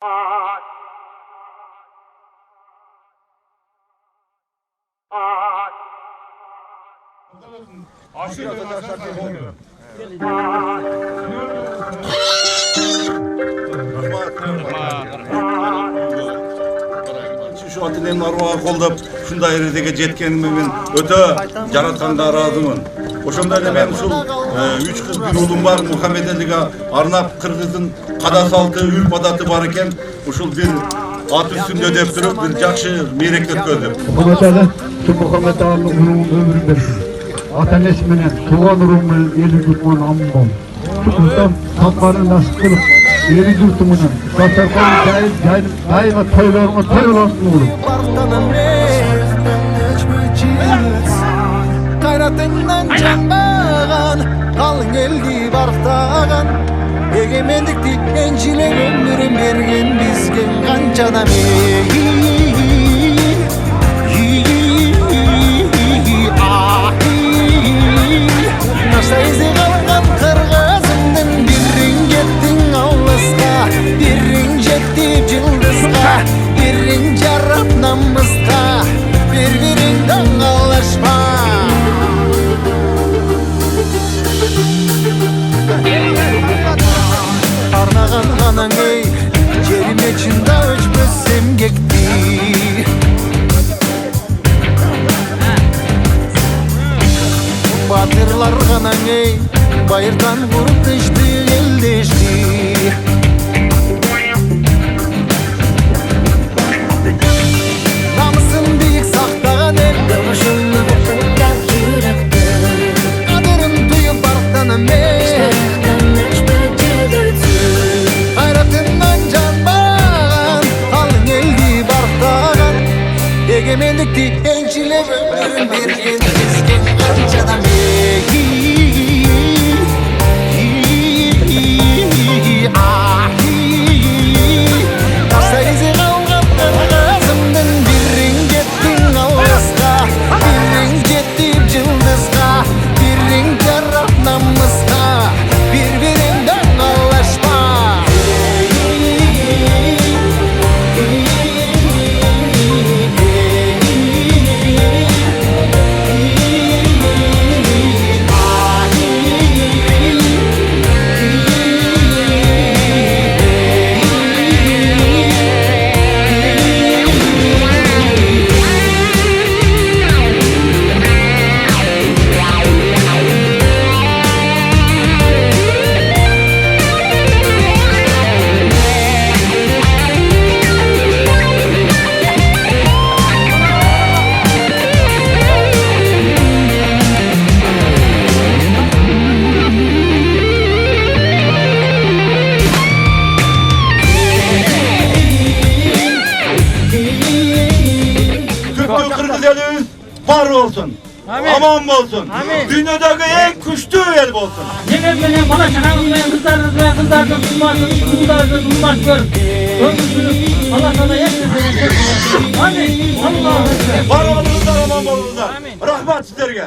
Şu atilenin arvağa koldap şunday eredege jetkenime men öte jaratkanga razımın. Oşonda ele men uşul 3 kız bir ulum var, Muhammed Ali'ge arnap Kırgız'ın kada saltı, ürp adatı var eken uşul bir at üstünde ödep durup bir jakşı merek ötközüp. Muhammed Ali şu Muhammed Ali'nin ulum ömrün bersin. Ata-enesi menen tuğan urummen eli yurtman amman. Şu kızdan tapmanı nasip kılıp eli yurtumundan dastarkanı daima toylarına toy olasın oğlum. Kayratından canmağan, kalın eldi barktağan. Egemendikti ençilen ömrüm bergen bizgen kançadan Naştayızı kalkan kırgızımdın birrin gettin avlasqa, birrin jettip yıldızqa, birrin jarrap namızqa, bir-birinden alışma. Arnağan kanan ey, yerim içinde öçmüş semgekti. Batırlar kanan ey, bayırdan vurup düştü, el değişti. Namısın büyük saktağın el, dövüşünü bıkırken yürekti. Kaderim duyup barktanım ey, hayratından can bağan, kalın eldi barktağın. Egemendikti ençile ömrüm bergen bizgen kançadan Naştayızı kalkan kırgızımdın birrin gettin avlasqa, birrin jettip yıldızqa, birrin jarrap namızqa, bir-birinden alışma. Kırgız eliniz var olsun. Aman olsun. Dünyadaki en güçlü el olsun. Yemek bana çakalımlayan kızlardan bulmaz gör. Ömrünüz Allah sana yetmesin. Amin. Allah'a emanet. Var olunuzlar, aman olunuzlar. Rahmet sizlerge.